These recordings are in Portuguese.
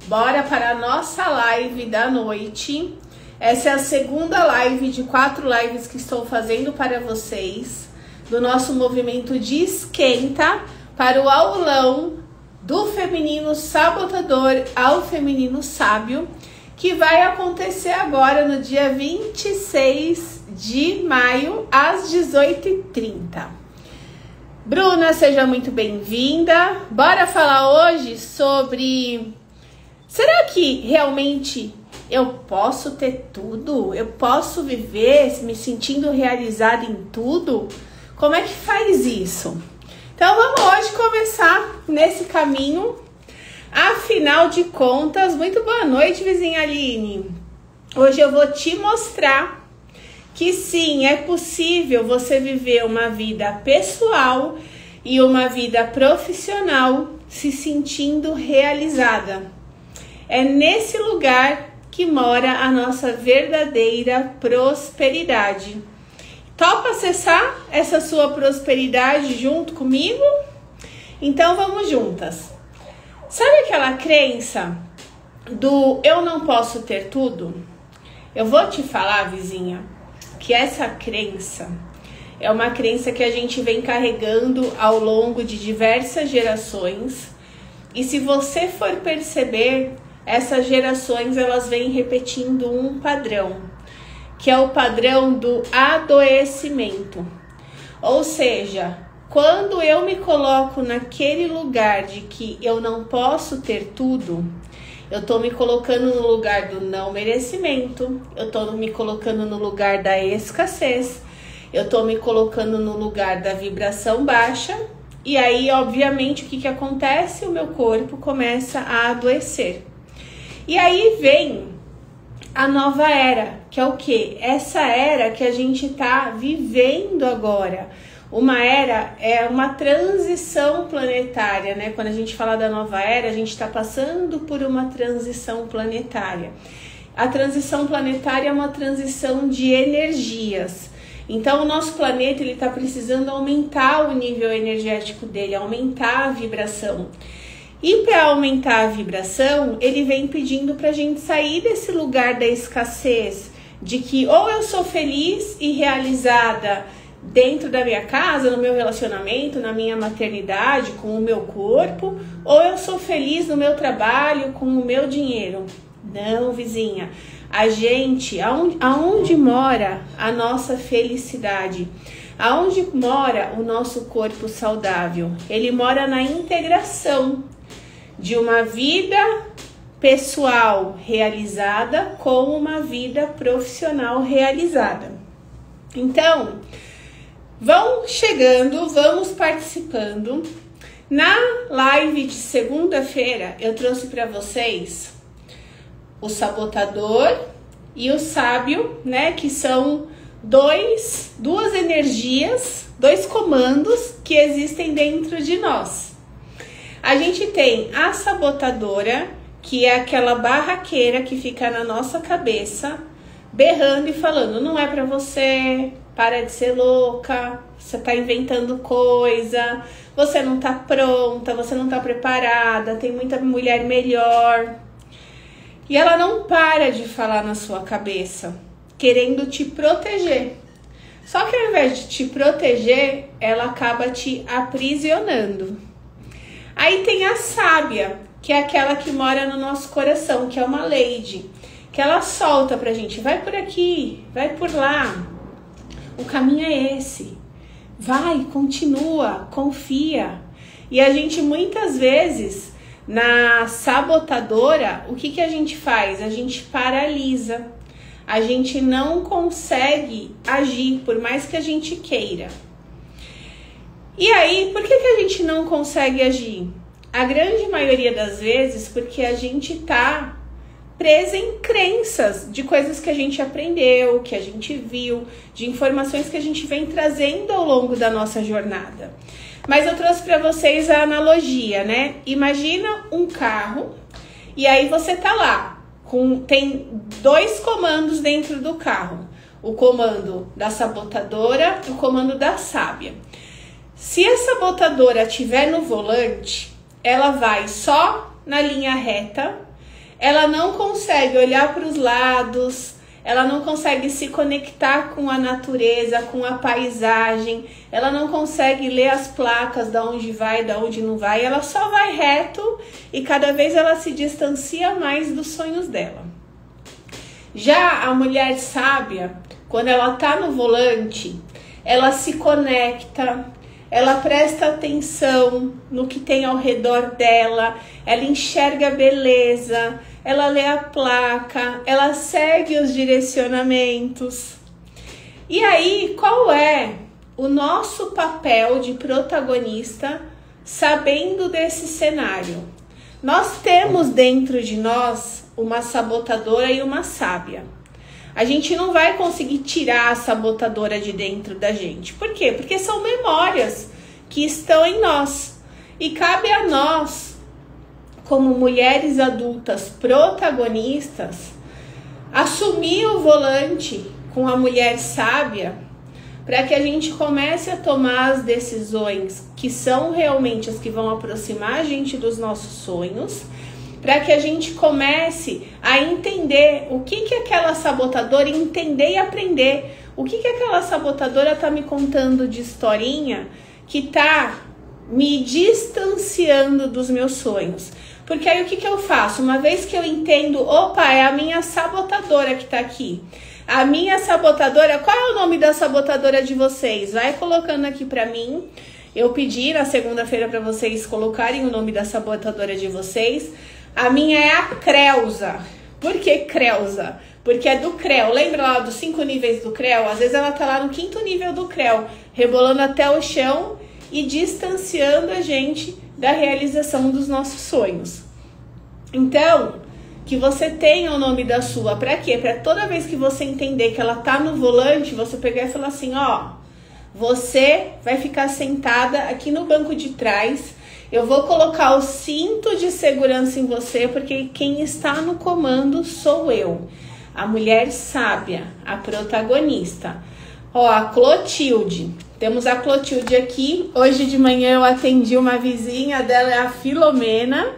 Bora para a nossa live da noite. Essa é a segunda live de 4 lives que estou fazendo para vocês, do nosso movimento de esquenta para o aulão do feminino sabotador ao feminino sábio, que vai acontecer agora no dia 26 de maio, às 18h30. Bruna, seja muito bem-vinda. Bora falar hoje sobre... será que realmente eu posso ter tudo? Eu posso viver me sentindo realizada em tudo? Como é que faz isso? Então vamos hoje começar nesse caminho. Afinal de contas, muito boa noite, vizinha Aline. Hoje eu vou te mostrar que sim, é possível você viver uma vida pessoal e uma vida profissional se sentindo realizada. É nesse lugar que mora a nossa verdadeira prosperidade. Topa acessar essa sua prosperidade junto comigo? Então vamos juntas. Sabe aquela crença do eu não posso ter tudo? Eu vou te falar, vizinha, que essa crença é uma crença que a gente vem carregando ao longo de diversas gerações. E se você for perceber, essas gerações elas vêm repetindo um padrão, que é o padrão do adoecimento. Ou seja, quando eu me coloco naquele lugar de que eu não posso ter tudo, eu tô me colocando no lugar do não merecimento, eu tô me colocando no lugar da escassez, eu tô me colocando no lugar da vibração baixa, e aí, obviamente, o que acontece? O meu corpo começa a adoecer. E aí vem a nova era, que é o quê? Essa era que a gente tá vivendo agora. Uma era é uma transição planetária, né? Quando a gente fala da nova era, a gente está passando por uma transição planetária. A transição planetária é uma transição de energias. Então, o nosso planeta ele está precisando aumentar o nível energético dele, aumentar a vibração. E para aumentar a vibração, ele vem pedindo para a gente sair desse lugar da escassez, de que ou eu sou feliz e realizada dentro da minha casa, no meu relacionamento, na minha maternidade, com o meu corpo, ou eu sou feliz no meu trabalho, com o meu dinheiro. Não, vizinha. A gente, aonde mora a nossa felicidade? Aonde mora o nosso corpo saudável? Ele mora na integração de uma vida pessoal realizada com uma vida profissional realizada. Então, vão chegando, vamos participando. Na live de segunda-feira, eu trouxe para vocês o sabotador e o sábio, né? Que são duas energias, 2 comandos que existem dentro de nós. A gente tem a sabotadora, que é aquela barraqueira que fica na nossa cabeça, berrando e falando, não é para você, para de ser louca, você tá inventando coisa, você não tá pronta, você não tá preparada, tem muita mulher melhor. E ela não para de falar na sua cabeça, querendo te proteger. Só que ao invés de te proteger, ela acaba te aprisionando. Aí tem a sábia, que é aquela que mora no nosso coração, que é uma lady, que ela solta pra gente, vai por aqui, vai por lá, o caminho é esse, vai, continua, confia. E a gente muitas vezes, na sabotadora, o que a gente faz? A gente paralisa, a gente não consegue agir, por mais que a gente queira. E aí, por que a gente não consegue agir? A grande maioria das vezes porque a gente tá presa em crenças de coisas que a gente aprendeu, que a gente viu, de informações que a gente vem trazendo ao longo da nossa jornada. Mas eu trouxe para vocês a analogia, né? Imagina um carro e aí você tá lá, tem 2 comandos dentro do carro. O comando da sabotadora e o comando da sábia. Se a sabotadora estiver no volante, ela vai só na linha reta, ela não consegue olhar para os lados, ela não consegue se conectar com a natureza, com a paisagem, ela não consegue ler as placas da onde vai, da onde não vai, ela só vai reto e cada vez ela se distancia mais dos sonhos dela. Já a mulher sábia, quando ela tá no volante, ela se conecta, ela presta atenção no que tem ao redor dela, ela enxerga a beleza, ela lê a placa, ela segue os direcionamentos. E aí, qual é o nosso papel de protagonista sabendo desse cenário? Nós temos dentro de nós uma sabotadora e uma sábia. A gente não vai conseguir tirar a sabotadora de dentro da gente. Por quê? Porque são memórias que estão em nós. E cabe a nós, como mulheres adultas protagonistas, assumir o volante com a mulher sábia para que a gente comece a tomar as decisões que são realmente as que vão aproximar a gente dos nossos sonhos, para que a gente comece a entender o que aquela sabotadora, entender e aprender o que aquela sabotadora tá me contando de historinha que tá me distanciando dos meus sonhos. Porque aí o que eu faço? Uma vez que eu entendo, opa, é a minha sabotadora que tá aqui. A minha sabotadora, qual é o nome da sabotadora de vocês? Vai colocando aqui pra mim. Eu pedi na segunda-feira para vocês colocarem o nome da sabotadora de vocês. A minha é a Creuza. Por que Creuza? Porque é do CREO. Lembra lá dos 5 níveis do CREO? Às vezes ela tá lá no 5º nível do CREO, rebolando até o chão e distanciando a gente da realização dos nossos sonhos. Então, que você tenha o nome da sua. Para quê? Para toda vez que você entender que ela tá no volante, você pegar e falar assim, ó, você vai ficar sentada aqui no banco de trás. Eu vou colocar o cinto de segurança em você, porque quem está no comando sou eu. A mulher sábia, a protagonista. Ó, a Clotilde. Temos a Clotilde aqui. Hoje de manhã eu atendi uma vizinha dela, é a Filomena.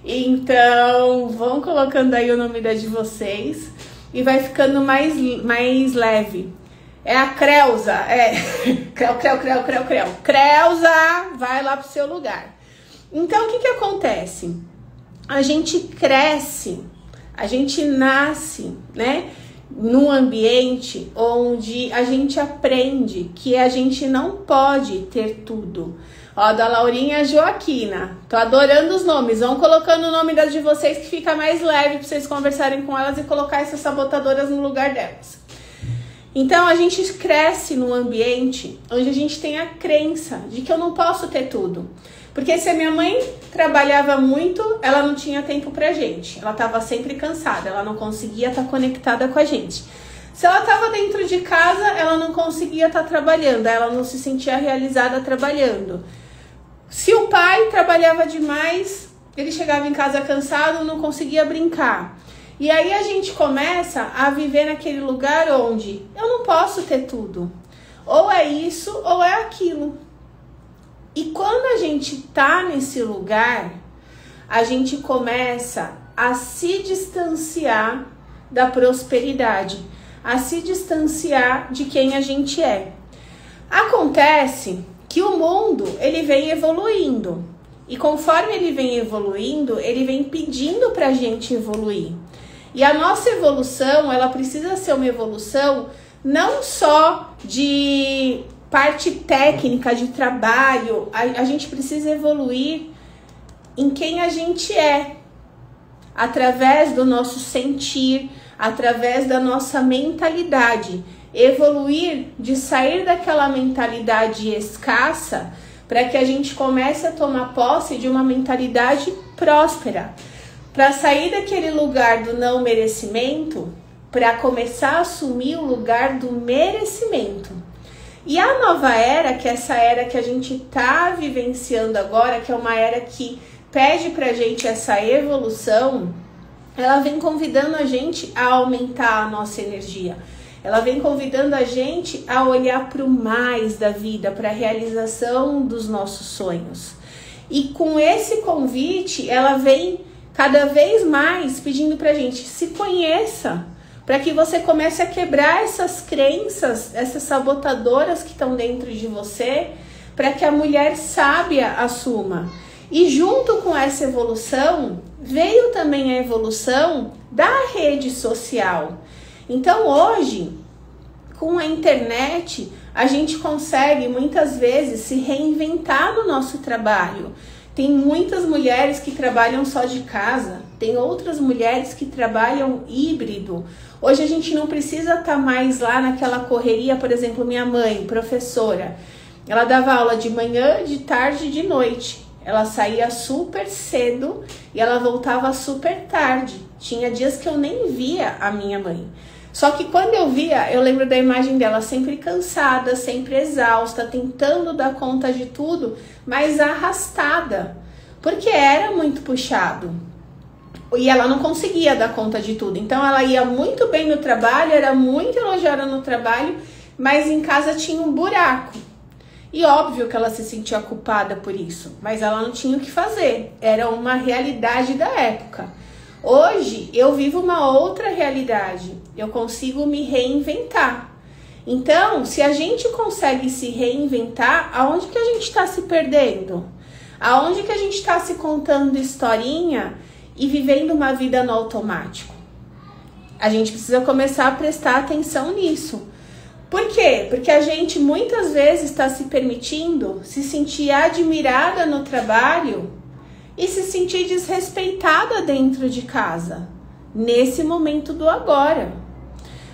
Então, vão colocando aí o nome da de vocês. E vai ficando mais leve. É a Creuza. É. Creuza, vai lá pro seu lugar. Então, o que acontece? A gente cresce, a gente nasce, né? Num ambiente onde a gente aprende que a gente não pode ter tudo. Ó, da Laurinha Joaquina. Tô adorando os nomes. Vão colocando o nome das de vocês que fica mais leve pra vocês conversarem com elas e colocar essas sabotadoras no lugar delas. Então, a gente cresce num ambiente onde a gente tem a crença de que eu não posso ter tudo. Porque se a minha mãe trabalhava muito, ela não tinha tempo pra gente. Ela estava sempre cansada, ela não conseguia estar conectada com a gente. Se ela estava dentro de casa, ela não conseguia estar trabalhando, ela não se sentia realizada trabalhando. Se o pai trabalhava demais, ele chegava em casa cansado, não conseguia brincar. E aí a gente começa a viver naquele lugar onde eu não posso ter tudo. Ou é isso, ou é aquilo. E quando a gente tá nesse lugar, a gente começa a se distanciar da prosperidade, a se distanciar de quem a gente é. Acontece que o mundo, ele vem evoluindo. E conforme ele vem evoluindo, ele vem pedindo pra gente evoluir. E a nossa evolução, ela precisa ser uma evolução não só de parte técnica, de trabalho, a gente precisa evoluir em quem a gente é, através do nosso sentir, através da nossa mentalidade. Evoluir de sair daquela mentalidade escassa para que a gente comece a tomar posse de uma mentalidade próspera. Para sair daquele lugar do não merecimento, para começar a assumir o lugar do merecimento. E a nova era, que é essa era que a gente está vivenciando agora, que é uma era que pede pra gente essa evolução, ela vem convidando a gente a aumentar a nossa energia. Ela vem convidando a gente a olhar para o mais da vida, para a realização dos nossos sonhos. E com esse convite, ela vem cada vez mais pedindo pra gente, se conheça, para que você comece a quebrar essas crenças, essas sabotadoras que estão dentro de você, para que a mulher sábia assuma. E junto com essa evolução, veio também a evolução da rede social. Então hoje, com a internet, a gente consegue muitas vezes se reinventar no nosso trabalho. Tem muitas mulheres que trabalham só de casa, tem outras mulheres que trabalham híbrido. Hoje a gente não precisa estar mais lá naquela correria. Por exemplo, minha mãe, professora, ela dava aula de manhã, de tarde e de noite. Ela saía super cedo e ela voltava super tarde. Tinha dias que eu nem via a minha mãe. Só que quando eu via, eu lembro da imagem dela sempre cansada, sempre exausta, tentando dar conta de tudo, mas arrastada, porque era muito puxado. E ela não conseguia dar conta de tudo. Então ela ia muito bem no trabalho, era muito elogiada no trabalho, mas em casa tinha um buraco. E óbvio que ela se sentia culpada por isso, mas ela não tinha o que fazer. Era uma realidade da época. Hoje eu vivo uma outra realidade. Eu consigo me reinventar. Então, se a gente consegue se reinventar, aonde que a gente está se perdendo? Aonde que a gente está se contando historinha e vivendo uma vida no automático? A gente precisa começar a prestar atenção nisso. Por quê? Porque a gente muitas vezes está se permitindo se sentir admirada no trabalho e se sentir desrespeitada dentro de casa, nesse momento do agora.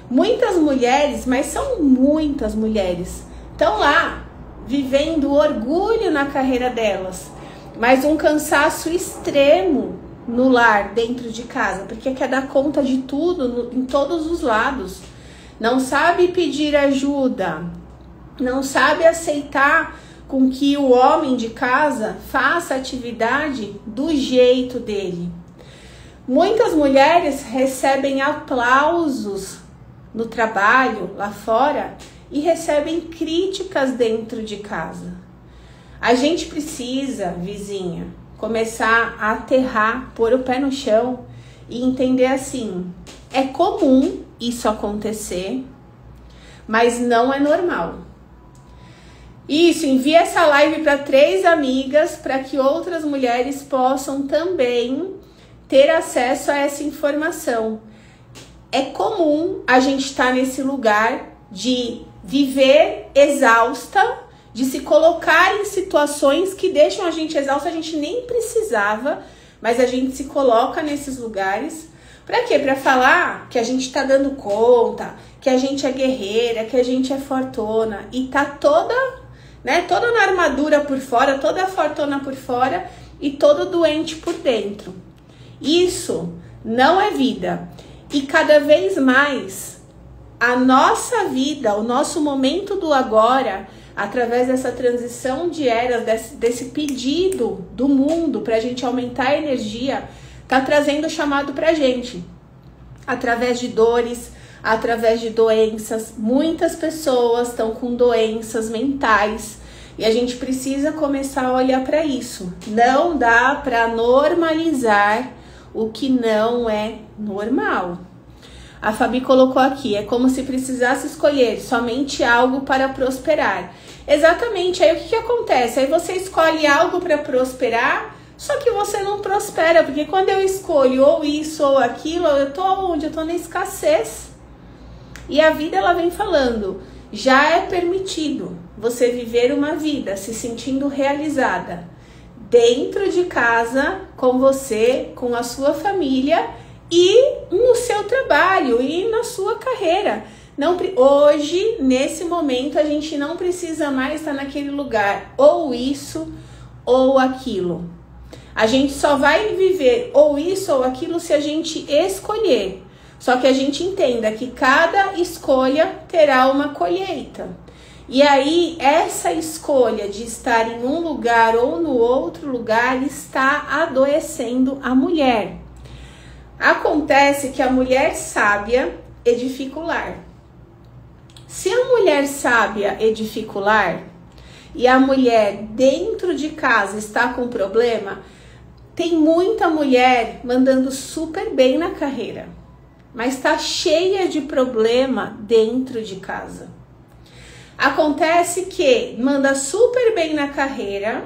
Muitas mulheres, mas são muitas mulheres, estão lá vivendo orgulho na carreira delas, mas um cansaço extremo no lar, dentro de casa, porque quer dar conta de tudo, em todos os lados. Não sabe pedir ajuda, não sabe aceitar com que o homem de casa faça a atividade do jeito dele. Muitas mulheres recebem aplausos no trabalho, lá fora, e recebem críticas dentro de casa. A gente precisa, vizinha, começar a aterrar, pôr o pé no chão e entender assim, é comum isso acontecer, mas não é normal. Isso, envia essa live para 3 amigas para que outras mulheres possam também ter acesso a essa informação. É comum a gente estar nesse lugar de viver exausta, de se colocar em situações que deixam a gente exausta, a gente nem precisava, mas a gente se coloca nesses lugares. Pra quê? Pra falar que a gente tá dando conta, que a gente é guerreira, que a gente é fortuna. E tá toda, né, toda na armadura por fora, toda fortuna por fora e todo doente por dentro. Isso não é vida. E cada vez mais, a nossa vida, o nosso momento do agora, através dessa transição de eras, desse pedido do mundo pra gente aumentar a energia, tá trazendo o chamado pra gente, através de dores, através de doenças. Muitas pessoas estão com doenças mentais e a gente precisa começar a olhar para isso. Não dá para normalizar o que não é normal. A Fabi colocou aqui, é como se precisasse escolher somente algo para prosperar. Exatamente, aí o que acontece? Aí você escolhe algo para prosperar, só que você não prospera, porque quando eu escolho ou isso ou aquilo, eu tô onde? Eu tô na escassez. E a vida, ela vem falando, já é permitido você viver uma vida se sentindo realizada dentro de casa, com você, com a sua família e no seu trabalho e na sua carreira. Não, hoje, nesse momento, a gente não precisa mais estar naquele lugar, ou isso ou aquilo. A gente só vai viver ou isso ou aquilo se a gente escolher. Só que a gente entenda que cada escolha terá uma colheita. E aí, essa escolha de estar em um lugar ou no outro lugar está adoecendo a mulher. Acontece que a mulher sábia edifica o lar. Se a mulher sábia edifica o lar e a mulher dentro de casa está com problema, Tem muita mulher mandando super bem na carreira, mas tá cheia de problema dentro de casa. Acontece que manda super bem na carreira,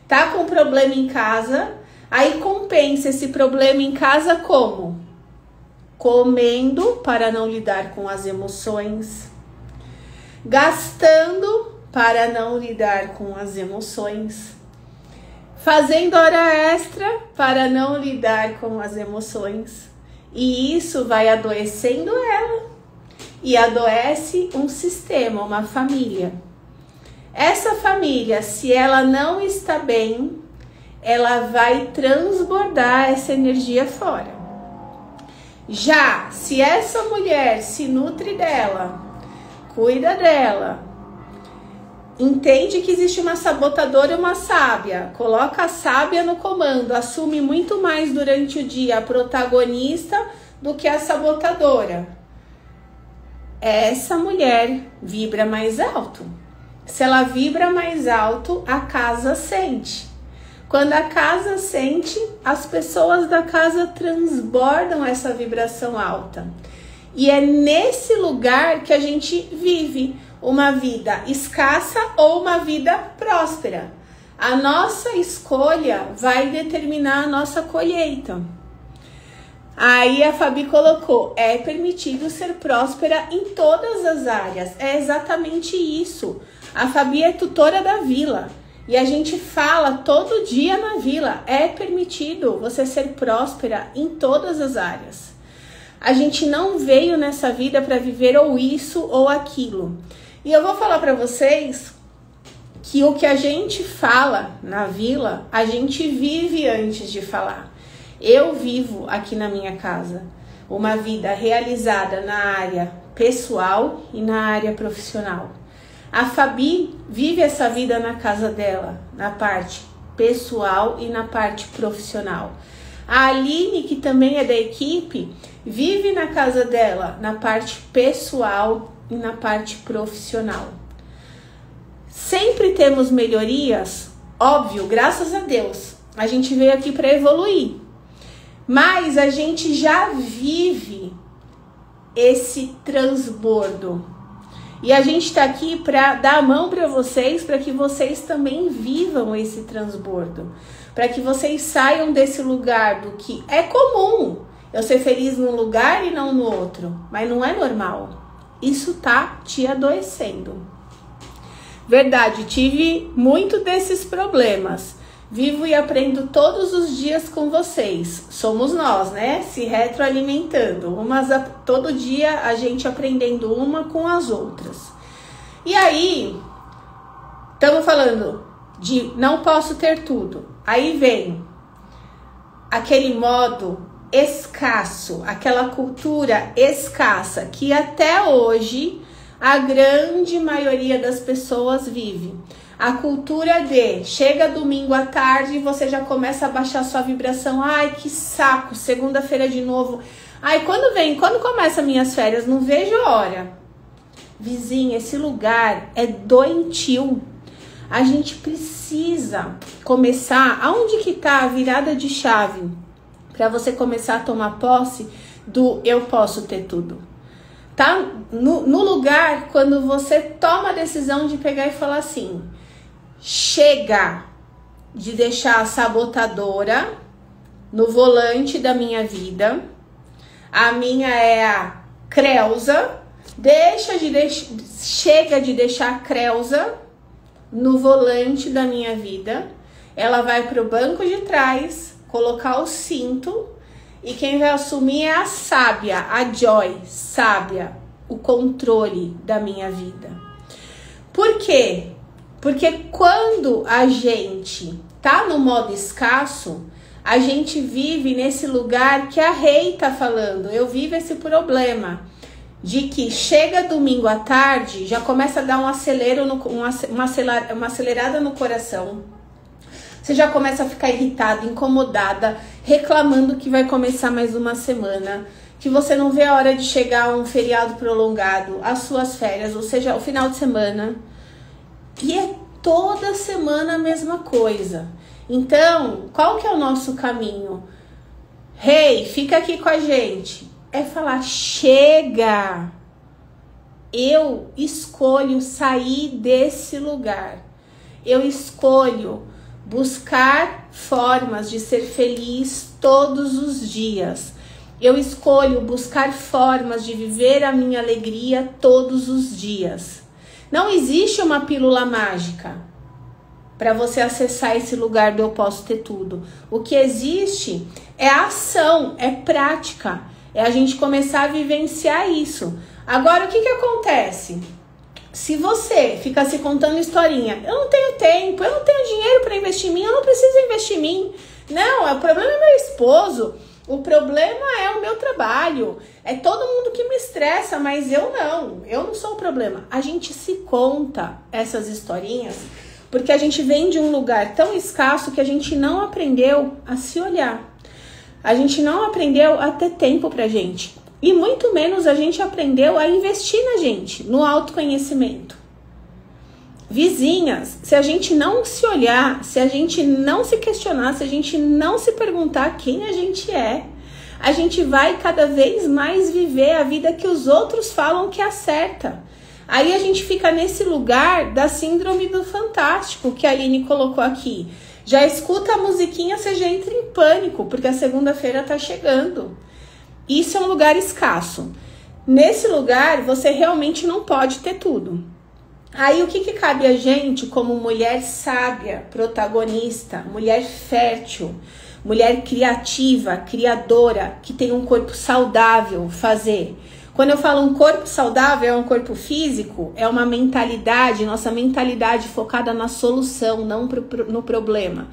tá com problema em casa, aí compensa esse problema em casa como? Comendo para não lidar com as emoções, gastando para não lidar com as emoções, fazendo hora extra para não lidar com as emoções. E isso vai adoecendo ela. E adoece um sistema, uma família. Essa família, se ela não está bem, ela vai transbordar essa energia fora. Já se essa mulher se nutre dela, cuida dela, entende que existe uma sabotadora e uma sábia, coloca a sábia no comando, assume muito mais durante o dia a protagonista do que a sabotadora, essa mulher vibra mais alto. Se ela vibra mais alto, a casa sente. Quando a casa sente, as pessoas da casa transbordam essa vibração alta. E é nesse lugar que a gente vive uma vida escassa ou uma vida próspera. A nossa escolha vai determinar a nossa colheita. Aí a Fabi colocou, é permitido ser próspera em todas as áreas. É exatamente isso. A Fabi é tutora da Vila. E a gente fala todo dia na Vila, é permitido você ser próspera em todas as áreas. A gente não veio nessa vida para viver ou isso ou aquilo. E eu vou falar para vocês que o que a gente fala na Vila, a gente vive antes de falar. Eu vivo aqui na minha casa uma vida realizada na área pessoal e na área profissional. A Fabi vive essa vida na casa dela, na parte pessoal e na parte profissional. A Aline, que também é da equipe, vive na casa dela, na parte pessoal e na parte profissional. Sempre temos melhorias, óbvio, graças a Deus. A gente veio aqui para evoluir. Mas a gente já vive esse transbordo. E a gente está aqui para dar a mão para vocês, para que vocês também vivam esse transbordo. Para que vocês saiam desse lugar do que é comum. Eu ser feliz num lugar e não no outro. Mas não é normal. Isso tá te adoecendo. Verdade, tive muito desses problemas. Vivo e aprendo todos os dias com vocês. Somos nós, né? Se retroalimentando. Todo dia a gente aprendendo uma com as outras. E aí, estamos falando de não posso ter tudo. Aí vem aquele modo escasso, aquela cultura escassa que até hoje a grande maioria das pessoas vive. A cultura de chega domingo à tarde e você já começa a baixar sua vibração. Ai, que saco, segunda-feira de novo. Ai, quando começa minhas férias? Não vejo a hora. Vizinha, esse lugar é doentio. A gente precisa começar. Aonde que tá a virada de chave para você começar a tomar posse do eu posso ter tudo? Tá no lugar quando você toma a decisão de pegar e falar assim: chega de deixar a sabotadora no volante da minha vida. A minha é a Creuza. Chega de deixar a Creuza no volante da minha vida. Ela vai pro banco de trás, colocar o cinto, e quem vai assumir é a sábia, a Joy, sábia, o controle da minha vida. Por quê? Porque quando a gente tá no modo escasso, a gente vive nesse lugar que a Rei tá falando. Eu vivo esse problema de que chega domingo à tarde, já começa a dar uma acelerada no coração. Você já começa a ficar irritada, incomodada, reclamando que vai começar mais uma semana, que você não vê a hora de chegar um feriado prolongado, as suas férias, ou seja, o final de semana. E é toda semana a mesma coisa. Então, qual que é o nosso caminho? Hey, fica aqui com a gente. É falar, chega! Eu escolho sair desse lugar. Eu escolho buscar formas de ser feliz todos os dias. Eu escolho buscar formas de viver a minha alegria todos os dias. Não existe uma pílula mágica para você acessar esse lugar do eu posso ter tudo. O que existe é a ação, é prática. É a gente começar a vivenciar isso. Agora, o que acontece? Se você fica se contando historinha, eu não tenho tempo, eu não tenho dinheiro para investir em mim, eu não preciso investir em mim. Não, o problema é meu esposo, o problema é o meu trabalho, é todo mundo que me estressa, mas eu não sou o problema. A gente se conta essas historinhas porque a gente vem de um lugar tão escasso que a gente não aprendeu a se olhar. A gente não aprendeu a ter tempo pra gente. E muito menos a gente aprendeu a investir na gente, no autoconhecimento. Vizinhas, se a gente não se olhar, se a gente não se questionar, se a gente não se perguntar quem a gente vai cada vez mais viver a vida que os outros falam que é a certa. Aí a gente fica nesse lugar da síndrome do fantástico que a Aline colocou aqui. Já escuta a musiquinha, você já entra em pânico, porque a segunda-feira tá chegando. Isso é um lugar escasso. Nesse lugar, você realmente não pode ter tudo. Aí, o que cabe a gente como mulher sábia, protagonista, mulher fértil, mulher criativa, criadora, que tem um corpo saudável, fazer? Quando eu falo um corpo saudável, é um corpo físico, é uma mentalidade, nossa mentalidade focada na solução, não no problema.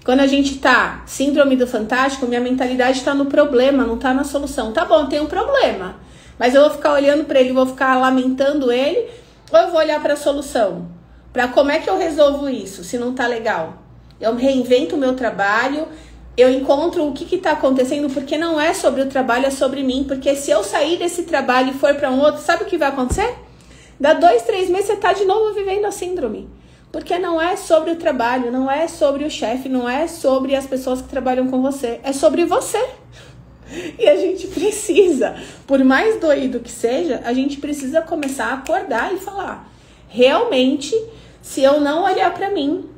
Quando a gente tá síndrome do fantástico, minha mentalidade tá no problema, não tá na solução. Tá bom, tem um problema, mas eu vou ficar olhando para ele, vou ficar lamentando ele, ou eu vou olhar para a solução? Para como é que eu resolvo isso, se não tá legal? Eu reinvento o meu trabalho, eu encontro o que tá acontecendo, porque não é sobre o trabalho, é sobre mim. Porque se eu sair desse trabalho e for para um outro, sabe o que vai acontecer? Dá 2, 3 meses, você tá de novo vivendo a síndrome. Porque não é sobre o trabalho, não é sobre o chefe, não é sobre as pessoas que trabalham com você, é sobre você. E a gente precisa, por mais doído que seja, a gente precisa começar a acordar e falar, realmente, se eu não olhar para mim,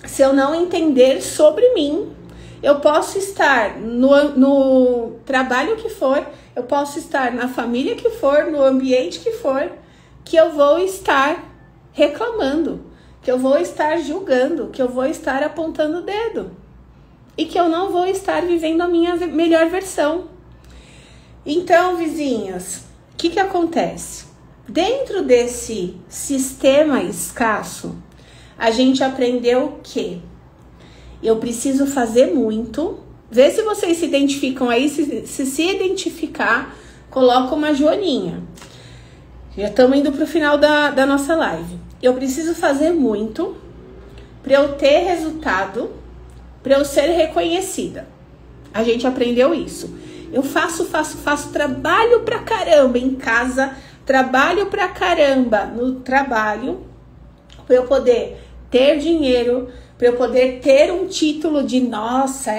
se eu não entender sobre mim, eu posso estar no trabalho que for, eu posso estar na família que for, no ambiente que for, que eu vou estar reclamando, que eu vou estar julgando, que eu vou estar apontando o dedo. E que eu não vou estar vivendo a minha melhor versão. Então, vizinhas, o que acontece? Dentro desse sistema escasso, a gente aprendeu que eu preciso fazer muito. Vê se vocês se identificam aí. Se identificar, coloca uma joaninha. Já estamos indo para o final da nossa live. Eu preciso fazer muito para eu ter resultado, para eu ser reconhecida. A gente aprendeu isso. Eu faço, trabalho pra caramba em casa, trabalho pra caramba no trabalho, para eu poder ter dinheiro, para eu poder ter um título de, nossa,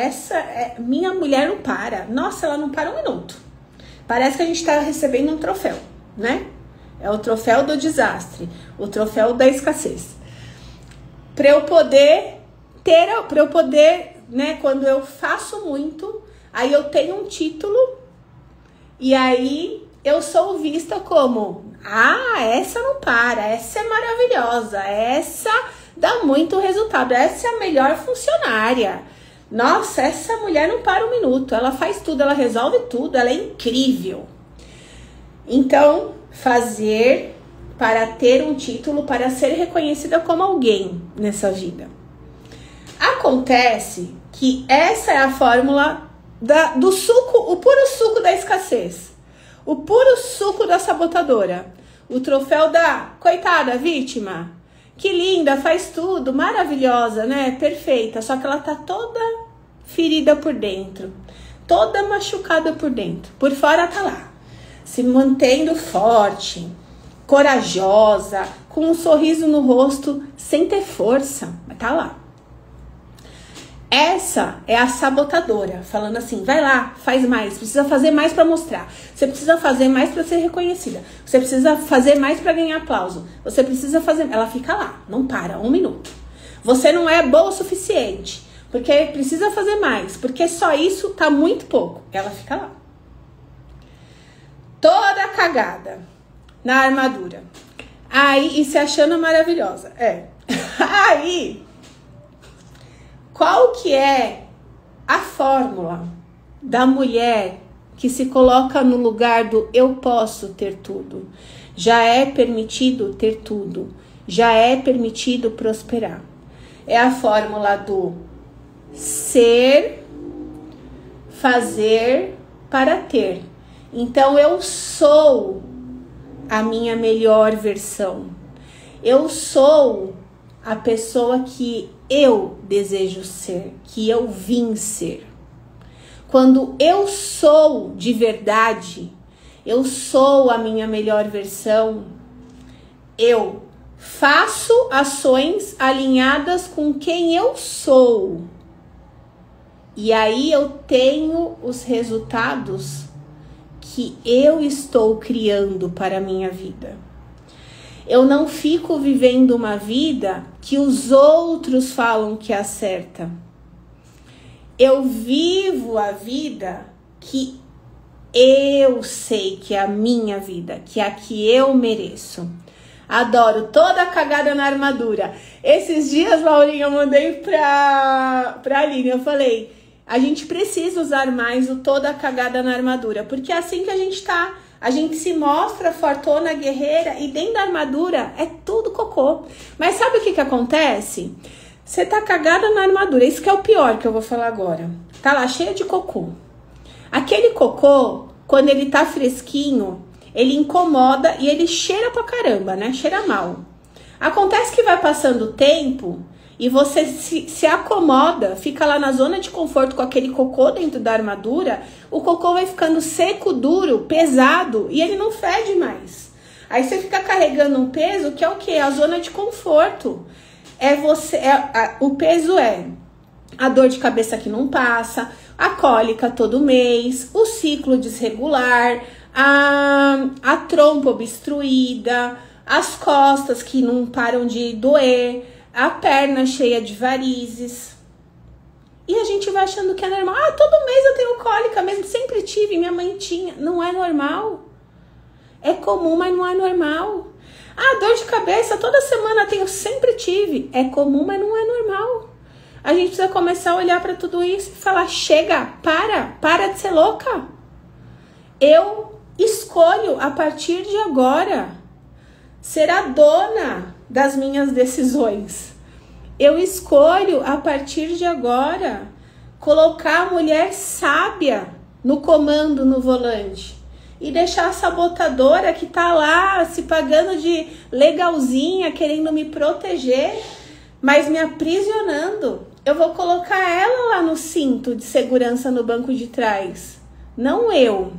minha mulher não para. Nossa, ela não para um minuto. Parece que a gente está recebendo um troféu, né? É o troféu do desastre, o troféu da escassez. Para eu poder né, quando eu faço muito, aí eu tenho um título e aí eu sou vista como, essa não para, essa é maravilhosa, essa dá muito resultado, essa é a melhor funcionária. Nossa, essa mulher não para um minuto, ela faz tudo, ela resolve tudo, ela é incrível. Então, fazer para ter um título, para ser reconhecida como alguém nessa vida. Acontece que essa é a fórmula do suco, o puro suco da escassez, o puro suco da sabotadora, o troféu da coitada vítima, que linda, faz tudo, maravilhosa, né? Perfeita, só que ela tá toda ferida por dentro, toda machucada por dentro, por fora tá lá, se mantendo forte, corajosa, com um sorriso no rosto, sem ter força, mas tá lá. Essa é a sabotadora, falando assim, vai lá, faz mais, precisa fazer mais para mostrar, você precisa fazer mais para ser reconhecida, você precisa fazer mais para ganhar aplauso, você precisa fazer... Ela fica lá, não para, 1 minuto. Você não é boa o suficiente, porque precisa fazer mais, porque só isso tá muito pouco. Ela fica lá. Toda cagada na armadura. Aí, e se achando maravilhosa. Aí... Qual que é a fórmula da mulher que se coloca no lugar do eu posso ter tudo? Já é permitido ter tudo. Já é permitido prosperar. É a fórmula do ser, fazer para ter. Então eu sou a minha melhor versão. Eu sou a pessoa que eu desejo ser, que eu vim ser. Quando eu sou de verdade, eu sou a minha melhor versão, eu faço ações alinhadas com quem eu sou. E aí eu tenho os resultados que eu estou criando para a minha vida. Eu não fico vivendo uma vida que os outros falam que é a certa. Eu vivo a vida que eu sei que é a minha vida, que é a que eu mereço. Adoro toda a cagada na armadura. Esses dias, Laurinha, eu mandei pra Aline, eu falei, a gente precisa usar mais o toda a cagada na armadura, porque é assim que a gente tá. A gente se mostra fortona, guerreira, e dentro da armadura é tudo cocô. Mas sabe o que acontece? Você tá cagada na armadura. Isso que é o pior que eu vou falar agora. Tá lá cheia de cocô. Aquele cocô, quando ele tá fresquinho, ele incomoda e ele cheira pra caramba, né? Cheira mal. Acontece que vai passando o tempo e você se acomoda, fica lá na zona de conforto com aquele cocô dentro da armadura, o cocô vai ficando seco, duro, pesado e ele não fede mais. Aí você fica carregando um peso que é o quê? A zona de conforto. O peso é a dor de cabeça que não passa, a cólica todo mês, o ciclo desregular, a trompa obstruída, as costas que não param de doer, a perna cheia de varizes. E a gente vai achando que é normal. Todo mês eu tenho cólica mesmo, sempre tive, minha mãe tinha. Não é normal. É comum, mas não é normal. Dor de cabeça, toda semana tenho, sempre tive. É comum, mas não é normal. A gente precisa começar a olhar para tudo isso e falar, chega, para de ser louca. Eu escolho a partir de agora ser a dona das minhas decisões. Eu escolho a partir de agora colocar a mulher sábia no comando, no volante, e deixar a sabotadora que tá lá se pagando de legalzinha, querendo me proteger, mas me aprisionando. Eu vou colocar ela lá no cinto de segurança no banco de trás, não eu.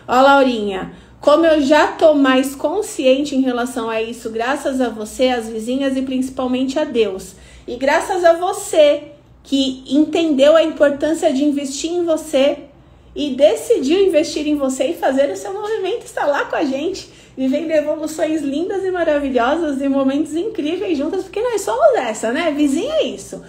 Ó, Laurinha, como eu já tô mais consciente em relação a isso, graças a você, as vizinhas e principalmente a Deus. E graças a você que entendeu a importância de investir em você e decidiu investir em você e fazer o seu movimento estar lá com a gente, vivendo evoluções lindas e maravilhosas e momentos incríveis juntas, porque nós somos essa, né? Vizinha é isso.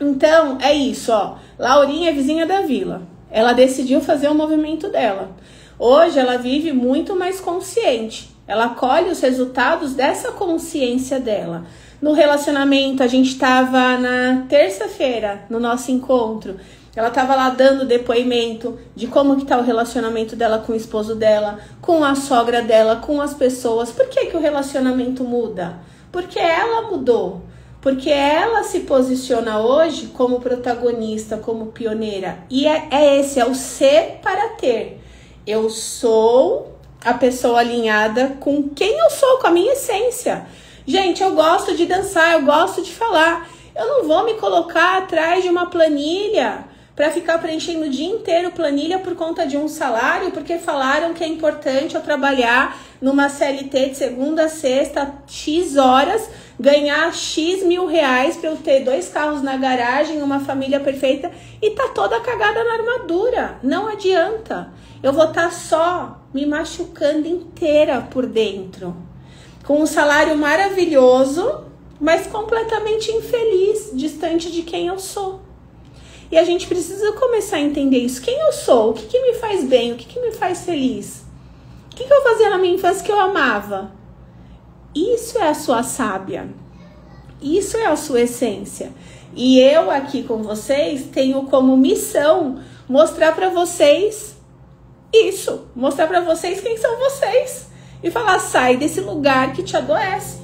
Então, é isso, ó. Laurinha é vizinha da vila. Ela decidiu fazer o movimento dela. Hoje ela vive muito mais consciente. Ela colhe os resultados dessa consciência dela. No relacionamento, a gente estava na terça-feira, no nosso encontro. Ela estava lá dando depoimento de como que tá o relacionamento dela com o esposo dela, com a sogra dela, com as pessoas. Por que que o relacionamento muda? Porque ela mudou. Porque ela se posiciona hoje como protagonista, como pioneira. E é o ser para ter. Eu sou a pessoa alinhada com quem eu sou, com a minha essência. Gente, eu gosto de dançar, eu gosto de falar. Eu não vou me colocar atrás de uma planilha para ficar preenchendo o dia inteiro planilha por conta de um salário, porque falaram que é importante eu trabalhar numa CLT de segunda a sexta, X horas, ganhar X mil reais para eu ter 2 carros na garagem, uma família perfeita e tá toda cagada na armadura. Não adianta. Eu vou estar só me machucando inteira por dentro. Com um salário maravilhoso, mas completamente infeliz, distante de quem eu sou. E a gente precisa começar a entender isso. Quem eu sou? O que, que me faz bem? O que, que me faz feliz? O que, que eu fazia na minha infância que eu amava? Isso é a sua sábia. Isso é a sua essência. E eu aqui com vocês tenho como missão mostrar para vocês isso. Mostrar para vocês quem são vocês. E falar, sai desse lugar que te adoece.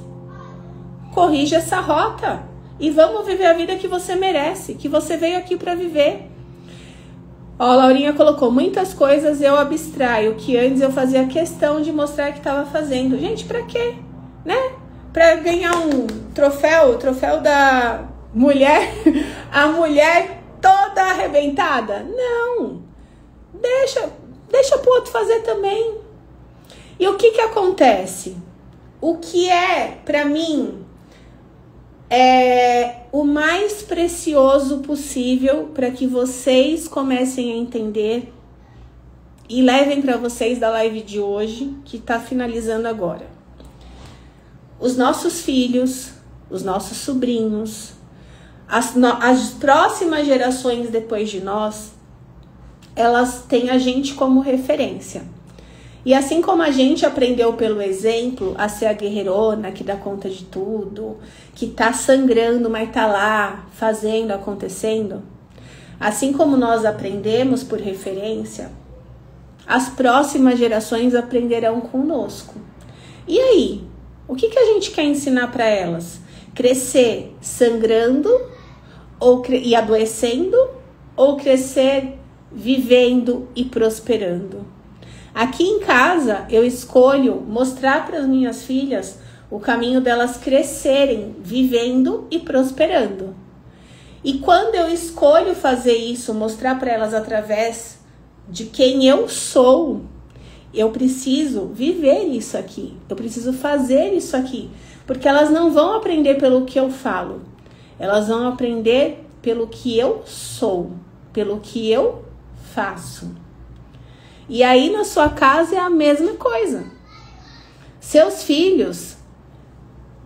Corrija essa rota. E vamos viver a vida que você merece, que você veio aqui para viver. Ó, a Laurinha colocou, muitas coisas eu abstraio, que antes eu fazia questão de mostrar que estava fazendo. Gente, para quê? Né? Para ganhar um troféu, o troféu da mulher, a mulher toda arrebentada? Não. Deixa pro outro fazer também. E o que que acontece? O que é, para mim, é o mais precioso possível para que vocês comecem a entender e levem para vocês da live de hoje, que está finalizando agora. Os nossos filhos, os nossos sobrinhos, as próximas gerações depois de nós, elas têm a gente como referência. E assim como a gente aprendeu pelo exemplo a ser a guerreirona que dá conta de tudo, que tá sangrando, mas tá lá fazendo, acontecendo, assim como nós aprendemos por referência, as próximas gerações aprenderão conosco. E aí, o que que a gente quer ensinar para elas? Crescer sangrando e adoecendo ou crescer vivendo e prosperando? Aqui em casa, eu escolho mostrar para as minhas filhas o caminho delas crescerem, vivendo e prosperando. E quando eu escolho fazer isso, mostrar para elas através de quem eu sou, eu preciso viver isso aqui. Eu preciso fazer isso aqui. Porque elas não vão aprender pelo que eu falo. Elas vão aprender pelo que eu sou, pelo que eu faço. E aí na sua casa é a mesma coisa. Seus filhos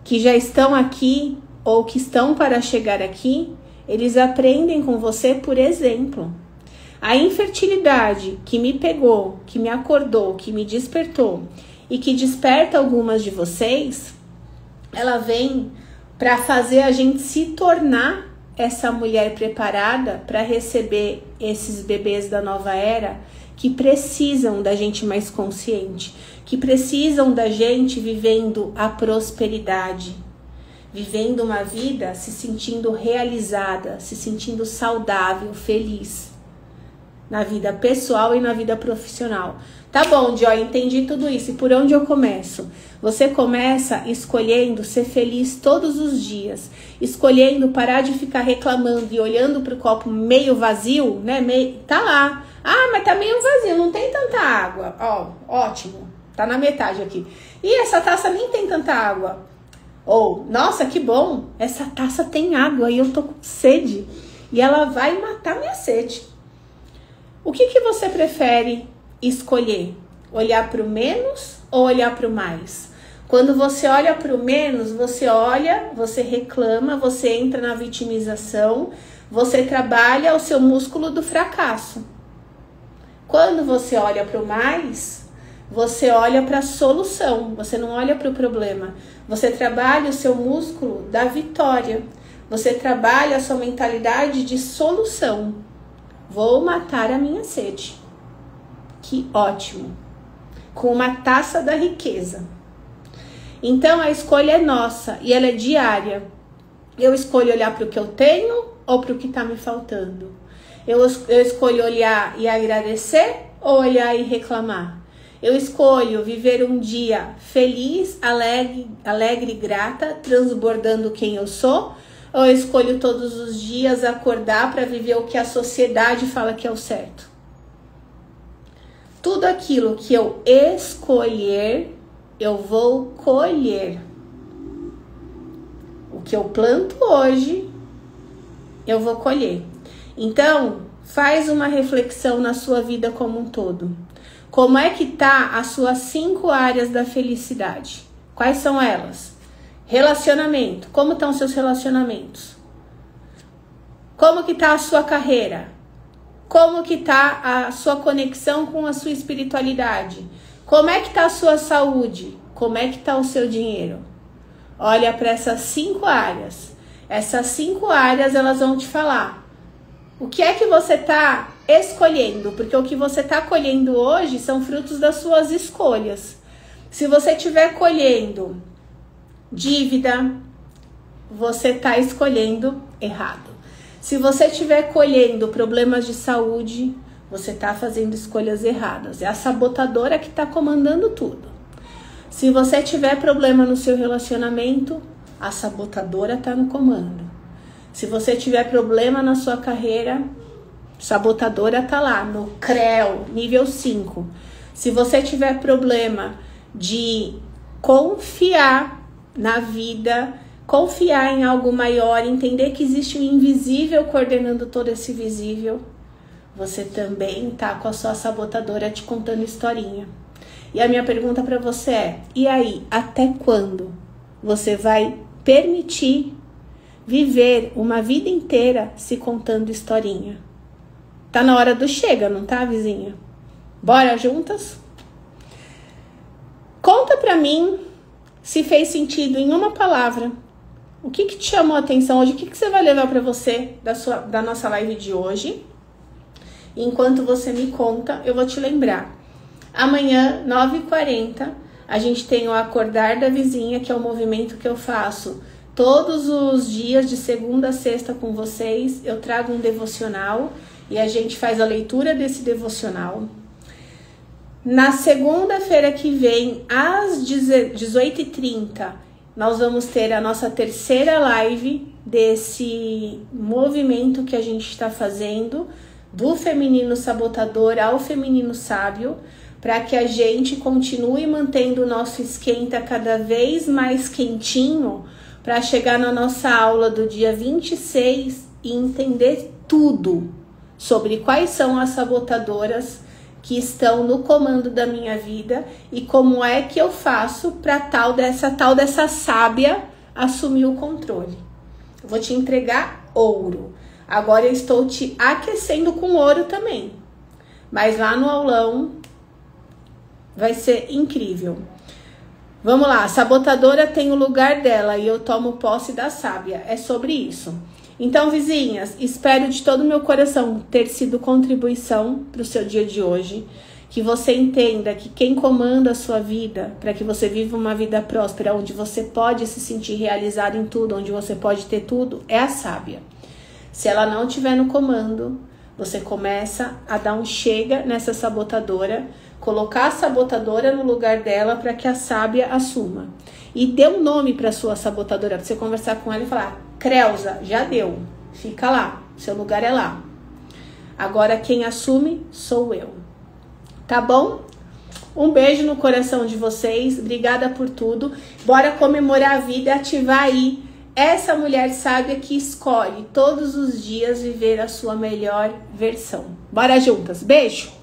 que já estão aqui ou que estão para chegar aqui, eles aprendem com você por exemplo. A infertilidade que me pegou, que me acordou, que me despertou e que desperta algumas de vocês, ela vem para fazer a gente se tornar essa mulher preparada para receber esses bebês da nova era que precisam da gente mais consciente, que precisam da gente vivendo a prosperidade, vivendo uma vida se sentindo realizada, se sentindo saudável, feliz, na vida pessoal e na vida profissional. Tá bom, Joy, entendi tudo isso. E por onde eu começo? Você começa escolhendo ser feliz todos os dias, escolhendo parar de ficar reclamando e olhando para o copo meio vazio, né? Tá lá. Ah, mas tá meio vazio, não tem tanta água. Ó, ótimo, tá na metade aqui. E essa taça nem tem tanta água. Ou, nossa, que bom, essa taça tem água e eu tô com sede. E ela vai matar minha sede. O que que você prefere escolher? Olhar para o menos ou olhar para o mais? Quando você olha para o menos, você olha, você reclama, você entra na vitimização, você trabalha o seu músculo do fracasso. Quando você olha para o mais, você olha para a solução, você não olha para o problema. Você trabalha o seu músculo da vitória, você trabalha a sua mentalidade de solução. Vou matar a minha sede. Que ótimo. Com uma taça da riqueza. Então a escolha é nossa e ela é diária. Eu escolho olhar para o que eu tenho ou para o que está me faltando. Eu escolho olhar e agradecer ou olhar e reclamar. Eu escolho viver um dia feliz, alegre e grata, transbordando quem eu sou. Ou eu escolho todos os dias acordar para viver o que a sociedade fala que é o certo. Tudo aquilo que eu escolher, eu vou colher. que eu planto hoje, eu vou colher. Então, faz uma reflexão na sua vida como um todo. Como é que tá as suas 5 áreas da felicidade? Quais são elas? Relacionamento. Como estão seus relacionamentos? Como que tá a sua carreira? Como que tá a sua conexão com a sua espiritualidade? Como é que tá a sua saúde? Como é que tá o seu dinheiro? Olha para essas 5 áreas. Essas 5 áreas, elas vão te falar o que é que você tá escolhendo, porque o que você tá colhendo hoje são frutos das suas escolhas. Se você estiver colhendo dívida, você tá escolhendo errado. Se você estiver colhendo problemas de saúde, você tá fazendo escolhas erradas. É a sabotadora que tá comandando tudo. Se você tiver problema no seu relacionamento, a sabotadora tá no comando. Se você tiver problema na sua carreira, sabotadora tá lá, no CREO, nível 5. Se você tiver problema de confiar na vida, confiar em algo maior, entender que existe um invisível coordenando todo esse visível, você também tá com a sua sabotadora te contando historinha. E a minha pergunta para você é, e aí, até quando você vai permitir viver uma vida inteira se contando historinha? Tá na hora do chega, não tá, vizinha? Bora juntas? Conta pra mim se fez sentido em uma palavra. O que te chamou a atenção hoje? O que você vai levar pra você da nossa live de hoje? Enquanto você me conta, eu vou te lembrar. Amanhã, 9h40, a gente tem o Acordar da Vizinha, que é o movimento que eu faço todos os dias, de segunda a sexta com vocês. Eu trago um devocional e a gente faz a leitura desse devocional. Na segunda-feira que vem, às 18h30, nós vamos ter a nossa terceira live desse movimento que a gente está fazendo, do feminino sabotador ao feminino sábio, para que a gente continue mantendo o nosso esquenta cada vez mais quentinho, para chegar na nossa aula do dia 26 e entender tudo sobre quais são as sabotadoras que estão no comando da minha vida e como é que eu faço para tal dessa sábia assumir o controle. Eu vou te entregar ouro. Agora eu estou te aquecendo com ouro também. Mas lá no aulão vai ser incrível. Vamos lá, a sabotadora tem o lugar dela e eu tomo posse da sábia. É sobre isso. Então, vizinhas, espero de todo o meu coração ter sido contribuição para o seu dia de hoje. Que você entenda que quem comanda a sua vida, para que você viva uma vida próspera, onde você pode se sentir realizado em tudo, onde você pode ter tudo, é a sábia. Se ela não estiver no comando, você começa a dar um chega nessa sabotadora, colocar a sabotadora no lugar dela para que a sábia assuma. E dê um nome para sua sabotadora, para você conversar com ela e falar: Creuza, já deu, fica lá, seu lugar é lá. Agora quem assume sou eu. Tá bom? Um beijo no coração de vocês, obrigada por tudo. Bora comemorar a vida e ativar aí essa mulher sábia que escolhe todos os dias viver a sua melhor versão. Bora juntas, beijo!